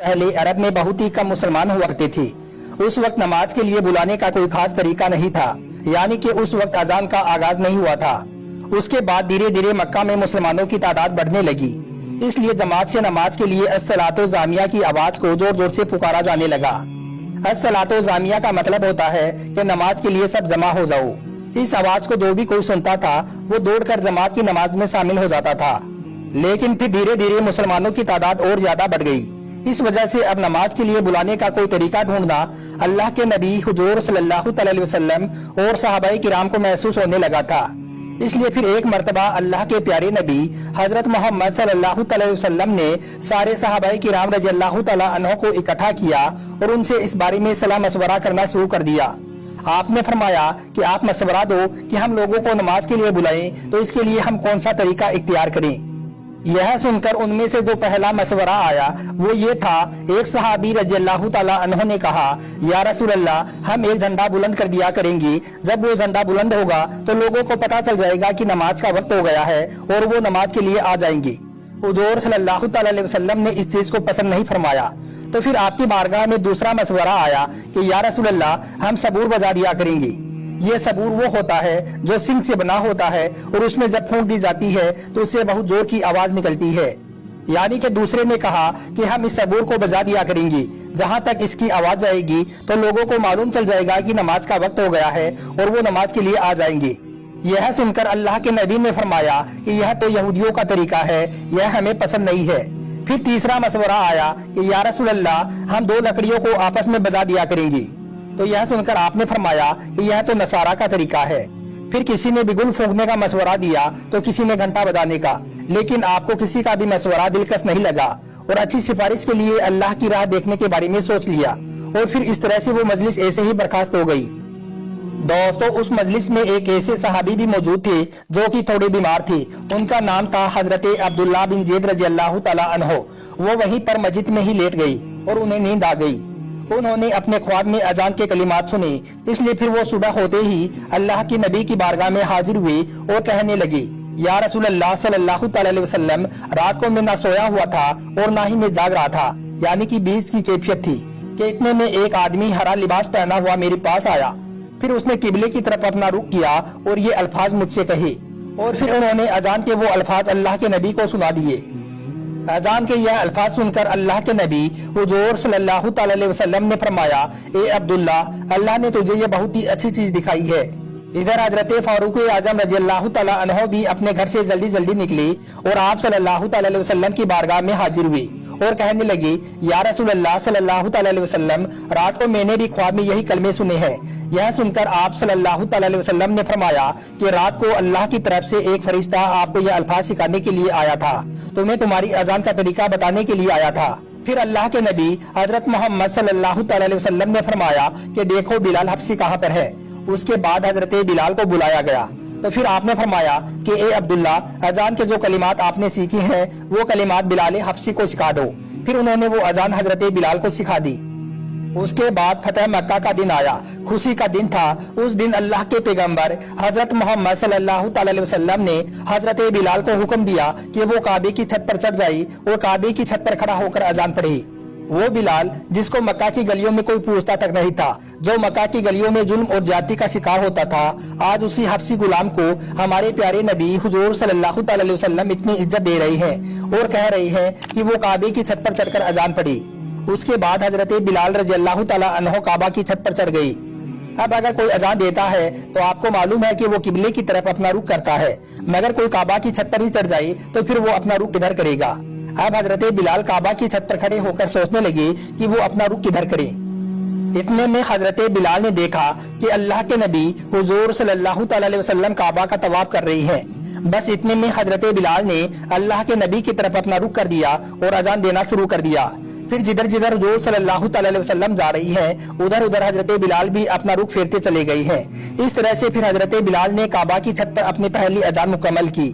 पहले अरब में बहुत ही कम मुसलमान हुआ करते थे। उस वक्त नमाज के लिए बुलाने का कोई खास तरीका नहीं था, यानी कि उस वक्त अजान का आगाज नहीं हुआ था। उसके बाद धीरे धीरे मक्का में मुसलमानों की तादाद बढ़ने लगी, इसलिए जमात से नमाज के लिए अस्सलातो जामिया की आवाज को जोर जोर से पुकारा जाने लगा। अस्सलातो जामिया का मतलब होता है कि नमाज के लिए सब जमा हो जाओ। इस आवाज को जो भी कोई सुनता था वो दौड़कर जमात की नमाज में शामिल हो जाता था। लेकिन फिर धीरे धीरे मुसलमानों की तादाद और ज्यादा बढ़ गई। इस वजह से अब नमाज के लिए बुलाने का कोई तरीका ढूंढना अल्लाह के नबी हुजूर सल्लल्लाहु अलैहि वसल्लम और सहाबाए किराम को महसूस होने लगा था। इसलिए फिर एक मर्तबा अल्लाह के प्यारे नबी हजरत मोहम्मद सल्लल्लाहु अलैहि वसल्लम ने सारे सहाबाए किराम रज़ियल्लाहु तआला अन्हु को इकट्ठा किया और उनसे इस बारे में सलाह मशवरा करना शुरू कर दिया। आपने फरमाया कि आप मशवरा दो कि हम लोगों को नमाज के लिए बुलाएं, तो इसके लिए हम कौन सा तरीका इख्तियार करें। यह सुनकर उनमें से जो पहला मशवरा आया वो ये था। एक सहाबी रज़ियल्लाहु तआला अन्हु ने कहा, या रसूल अल्लाह, हम एक झंडा बुलंद कर दिया करेंगे। जब वो झंडा बुलंद होगा तो लोगों को पता चल जाएगा कि नमाज का वक्त हो गया है और वो नमाज के लिए आ जाएंगे। हुजूर सल्लल्लाहु अलैहि वसल्लम ने इस चीज को पसंद नहीं फरमाया। तो फिर आपकी बारगाह में दूसरा मशवरा आया कि या रसूल अल्लाह, हम सबूर बजा दिया करेंगे। ये सबूर वो होता है जो सिंग से बना होता है और उसमें जब फूंक दी जाती है तो उससे बहुत जोर की आवाज निकलती है। यानी कि दूसरे ने कहा कि हम इस सबूर को बजा दिया करेंगे। जहां तक इसकी आवाज आएगी तो लोगों को मालूम चल जाएगा कि नमाज का वक्त हो गया है और वो नमाज के लिए आ जाएंगे। यह सुनकर अल्लाह के नबी ने फरमाया कि यह तो यहूदियों का तरीका है, यह हमें पसंद नहीं है। फिर तीसरा मशवरा आया कि या रसूल अल्लाह, हम दो लकड़ियों को आपस में बजा दिया करेंगे। तो यह सुनकर आपने फरमाया कि यह तो नसारा का तरीका है। फिर किसी ने बिगुल फूंकने का मशवरा दिया तो किसी ने घंटा बजाने का, लेकिन आपको किसी का भी मशवरा दिलकश नहीं लगा और अच्छी सिफारिश के लिए अल्लाह की राह देखने के बारे में सोच लिया और फिर इस तरह से वो मजलिस ऐसे ही बर्खास्त हो गई। दोस्तों, उस मजलिस में एक ऐसे सहाबी भी मौजूद थे जो कि थोड़े बीमार थे। उनका नाम था हजरत अब्दुल्लाह बिन ज़ैद रज़ियल्लाहु तआला अन्हु। वो वहीं पर मस्जिद में ही लेट गई और उन्हें नींद आ गई। उन्होंने अपने ख्वाब में अजान के कलिमात सुने, इसलिए फिर वो सुबह होते ही अल्लाह के नबी की बारगाह में हाजिर हुए और कहने लगे, या रसूल अल्लाह सल्लल्लाहु अलैहि वसल्लम, रात को मैं ना सोया हुआ था और ना ही मैं जाग रहा था, यानी कि बीच की कैफियत थी कि इतने में एक आदमी हरा लिबास पहना हुआ मेरे पास आया। फिर उसने किबले की तरफ अपना रुख किया और ये अल्फाज मुझसे कहे और फिर उन्होंने अजान के वो अल्फाज अल्लाह के नबी को सुना दिए। अजान के यह अल्फाज सुनकर अल्लाह के नबी हुजूर सल्लल्लाहु अलैहि वसल्लम ने फरमाया, ए अब्दुल्ला, अल्लाह ने तुझे ये बहुत ही अच्छी चीज दिखाई है। इधर हजरत फारूक आजम रज़ियल्लाहु तआला अन्हु भी अपने घर से जल्दी जल्दी निकले और आप सल्लल्लाहु अलैहि वसल्लम की बारगाह में हाजिर हुए और कहने लगे, या रसूल अल्लाह सल्लल्लाहु अलैहि वसल्लम, रात को मैंने भी ख्वाब में यही कलमे सुने हैं। यह सुनकर आप सल्लल्लाहु अलैहि वसल्लम ने फरमाया कि रात को अल्लाह की तरफ से एक फरिश्ता आपको यह अल्फाज सिखाने के लिए आया था, तो मैं तुम्हारी अजान का तरीका बताने के लिए आया था। फिर अल्लाह के नबी हजरत मोहम्मद सल्लल्लाहु अलैहि वसल्लम ने फरमाया कि देखो बिलाल हबशी कहाँ पर है। उसके बाद हजरत बिलाल को बुलाया गया। तो फिर आपने फरमाया कि ए अब्दुल्ला, अजान के जो कलिमात आपने सीखे हैं वो कलिमात बिलाल हबशी को सिखा दो। फिर उन्होंने वो अजान हजरत बिलाल को सिखा दी। उसके बाद फतह मक्का का दिन आया। खुशी का दिन था। उस दिन अल्लाह के पैगंबर हजरत मोहम्मद सल्लल्लाहु अलैहि वसल्लम ने हजरत बिलाल को हुक्म दिया कि वो काबे की छत पर चढ़ जाए और काबे की छत पर खड़ा होकर अजान पढ़े। वो बिलाल जिसको मक्का की गलियों में कोई पूछता तक नहीं था, जो मक्का की गलियों में जुल्म और जाति का शिकार होता था, आज उसी हबशी गुलाम को हमारे प्यारे नबी हुजूर सल्लल्लाहु अलैहि वसल्लम इतनी इज्जत दे रहे हैं और कह रहे हैं कि वो काबे की छत पर चढ़कर अजान पढ़े। उसके बाद हजरत बिलाल रज़ियल्लाहु तआला अन्हु काबा की छत पर चढ़ गई। अब अगर कोई अजान देता है तो आपको मालूम है कि वो किबले की तरफ अपना रुख करता है, मगर कोई काबा की छत पर ही चढ़ जाए तो फिर वो अपना रुख किधर करेगा। अब हजरत बिलाल काबा की छत पर खड़े होकर सोचने लगे कि वो अपना रुख किधर करे। इतने में हजरत बिलाल ने देखा कि अल्लाह के नबी हुजूर सल्लल्लाहु अलैहि वसल्लम काबा का तवाफ कर रही हैं। बस इतने में हजरत बिलाल ने अल्लाह के नबी की तरफ अपना रुख कर दिया और अजान देना शुरू कर दिया। फिर जिधर जिधर हुजूर सल्लल्लाहु अलैहि वसल्लम जा रही हैं, उधर उधर हजरत बिलाल भी अपना रुख फेरते चले गए हैं। इस तरह से फिर हजरत बिलाल ने काबा की छत पर अपनी पहली अजान मुकम्मल की।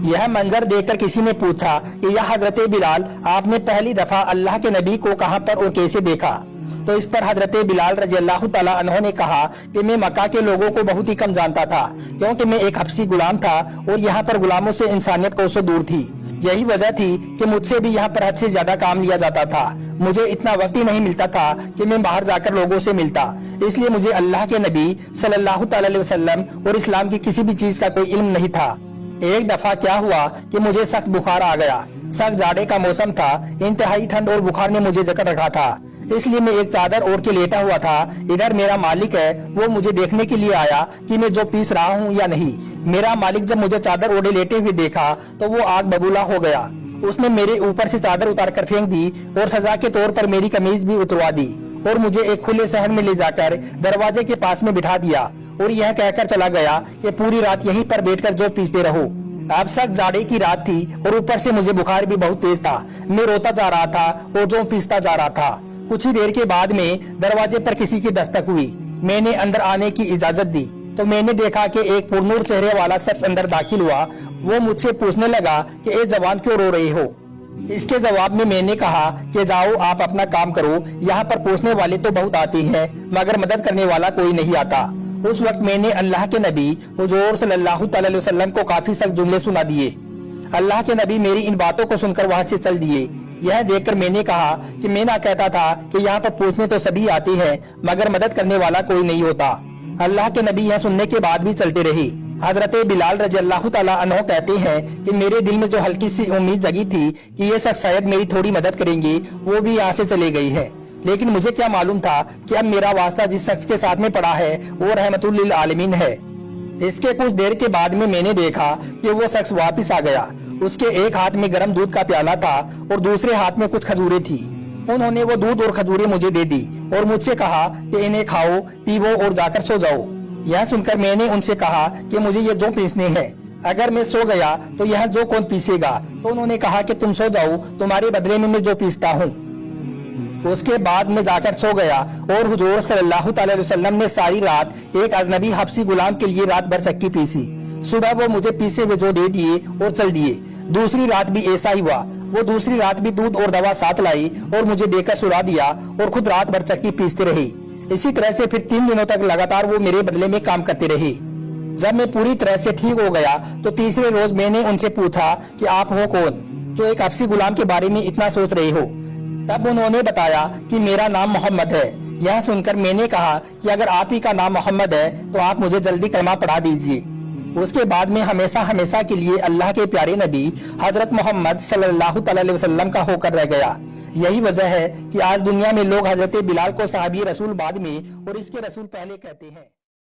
यह मंजर देखकर किसी ने पूछा कि यह हजरत बिलाल, आपने पहली दफा अल्लाह के नबी को कहां पर और कैसे देखा। तो इस पर हजरत बिलाल रजी अल्लाह ताला अन्हो ने कहा कि मैं मक्का के लोगों को बहुत ही कम जानता था, क्योंकि मैं एक हबशी गुलाम था और यहाँ पर गुलामों से इंसानियत कोसों दूर थी। यही वजह थी कि मुझसे भी यहाँ पर हद से ज्यादा काम लिया जाता था। मुझे इतना वक्त ही नहीं मिलता था कि मैं बाहर जाकर लोगों से मिलता, इसलिए मुझे अल्लाह के नबी सल्लल्लाहु अलैहि वसल्लम और इस्लाम की किसी भी चीज का कोई इल्म नहीं था। एक दफा क्या हुआ कि मुझे सख्त बुखार आ गया। सख्त जाड़े का मौसम था, इंतहाई ठंड और बुखार ने मुझे जकड़ रखा था, इसलिए मैं एक चादर ओढ़ के लेटा हुआ था। इधर मेरा मालिक है, वो मुझे देखने के लिए आया कि मैं जो पीस रहा हूँ या नहीं। मेरा मालिक जब मुझे चादर ओढ़े लेटे हुए देखा तो वो आग बबूला हो गया। उसने मेरे ऊपर से चादर उतार कर फेंक दी और सजा के तौर पर मेरी कमीज भी उतरवा दी और मुझे एक खुले सहन में ले जाकर दरवाजे के पास में बिठा दिया और यह कहकर चला गया कि पूरी रात यहीं पर बैठकर जो पीसते रहो। अब सख्त जाड़े की रात थी और ऊपर से मुझे बुखार भी बहुत तेज था। मैं रोता जा रहा था और जो पीसता जा रहा था। कुछ ही देर के बाद में दरवाजे पर किसी की दस्तक हुई। मैंने अंदर आने की इजाजत दी तो मैंने देखा कि एक पुरनूर चेहरे वाला शख्स अंदर दाखिल हुआ। वो मुझसे पूछने लगा कि ए जवान क्यों रो रहे हो। इसके जवाब में मैंने कहा कि जाओ आप अपना काम करो, यहाँ पर पूछने वाले तो बहुत आते हैं मगर मदद करने वाला कोई नहीं आता। उस वक्त मैंने अल्लाह के नबी हुजूर सल्लल्लाहु अलैहि वसल्लम को काफी सख्त जुमले सुना दिए। अल्लाह के नबी मेरी इन बातों को सुनकर वहाँ से चल दिए। यह देखकर मैंने कहा कि मैं ना कहता था कि यहाँ पर पूछने तो सभी आते हैं मगर मदद करने वाला कोई नहीं होता। अल्लाह के नबी यह सुनने के बाद भी चलते रहे। हजरत बिलाल रजी अल्लाह ताला अन्हो कहते हैं कि मेरे दिल में जो हल्की सी उम्मीद जगी थी कि ये शख्स शायद मेरी थोड़ी मदद करेंगे, वो भी यहाँ से चले गई है। लेकिन मुझे क्या मालूम था कि अब मेरा वास्ता जिस शख्स के साथ में पड़ा है वो रहमतुल लिल आलमीन है। इसके कुछ देर के बाद में मैंने देखा कि वो शख्स वापस आ गया। उसके एक हाथ में गर्म दूध का प्याला था और दूसरे हाथ में कुछ खजूरें थी। उन्होंने वो दूध और खजूरें मुझे दे दी और मुझसे कहा कि इन्हें खाओ, पीवो और जाकर सो जाओ। यह सुनकर मैंने उनसे कहा कि मुझे ये जो पीसने हैं, अगर मैं सो गया तो यह जो कौन पीसेगा। तो उन्होंने कहा कि तुम सो जाओ, तुम्हारे बदले में मैं जो पीसता हूँ। उसके बाद मैं जाकर सो गया और हुजूर सल्लल्लाहु अलैहि वसल्लम ने सारी रात एक अजनबी हबशी गुलाम के लिए रात भर चक्की पीसी। सुबह वो मुझे पीसे हुए जो दे दिए और चल दिए। दूसरी रात भी ऐसा ही हुआ। वो दूसरी रात भी दूध और दवा साथ लाई और मुझे देकर सुला दिया और खुद रात भर चक्की पीसते रहे। इसी तरह से फिर 3 दिनों तक लगातार वो मेरे बदले में काम करते रहे। जब मैं पूरी तरह से ठीक हो गया तो तीसरे रोज मैंने उनसे पूछा कि आप हो कौन, जो एक हबशी गुलाम के बारे में इतना सोच रहे हो। तब उन्होंने बताया कि मेरा नाम मोहम्मद है। यह सुनकर मैंने कहा कि अगर आप ही का नाम मोहम्मद है तो आप मुझे जल्दी कलमा पढ़ा दीजिए। उसके बाद में हमेशा हमेशा के लिए अल्लाह के प्यारे नबी हजरत मोहम्मद सल्लल्लाहु अलैहि वसल्लम का होकर रह गया। यही वजह है कि आज दुनिया में लोग हजरत बिलाल को सहाबी रसूल बाद में और इसके रसूल पहले कहते हैं।